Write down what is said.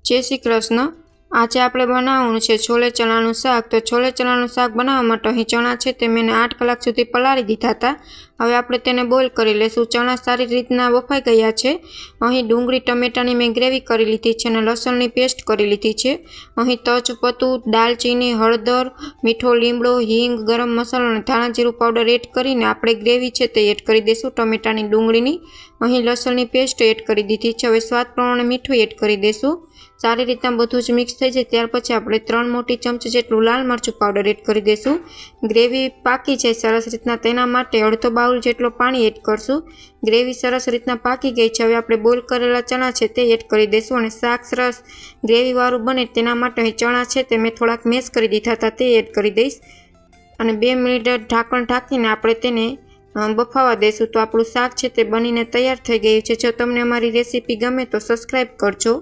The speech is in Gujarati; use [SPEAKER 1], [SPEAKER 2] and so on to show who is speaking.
[SPEAKER 1] जय श्री कृष्ण। आज આપણે બનાવવાનું છે છોલે ચણાનું શાક। તો છોલે ચણાનું શાક બનાવવા માટે અહીં ચણા છે તે મેં 8 કલાક સુધી પલાળી દીધા હતા। હવે આપણે તેને બોઇલ કરી લેશું। ચણા સારી રીતના બફાઈ ગયા છે। અહીં ડુંગળી ટમેટાની મેં ગ્રેવી કરી લીધી છે અને લસણની પેસ્ટ કરી લીધી છે। અહીં તજપત્તું, દાલચીની, હળદર, મીઠો લીમડો, હિંગ, ગરમ મસાલો અને ધાણા જીરું પાવડર એડ કરીને આપણે ગ્રેવી છે તે એડ કરી દઈશું ટમેટાની ડુંગળીની। અહીં લસણની પેસ્ટ એડ કરી દીધી છે। હવે સ્વાદ પ્રમાણે મીઠું એડ કરી દઈશું। સારી રીતના બધું જ મિક્સ થઈ જાય ત્યાર પછી આપણે 3 મોટી ચમચી જેટલું લાલ મરચું પાવડર એડ કરી દઈશું। ગ્રેવી પાકી જાય સરસ રીતના તેના માટે અડધો બાઉલ જેટલો પાણી એડ કરશું। ગ્રેવી સરસ રીતના પાકી ગઈ છે। હવે આપણે બોઇલ કરેલા ચણા છે તે એડ કરી દઈશું અને શાક સરસ ગ્રેવીવાળું બને તેના માટે અહીં ચણા છે તે મેં થોડાક મેશ કરી દીધા હતા તે એડ કરી દઈશ અને 2 મિનિટ ઢાંકણ ઢાંકીને આપણે તેને બફાવા દઈશું। તો આપણું શાક છે તે બનીને તૈયાર થઈ ગયું છે। જો તમને અમારી રેસીપી ગમે તો સબસ્ક્રાઈબ કરજો।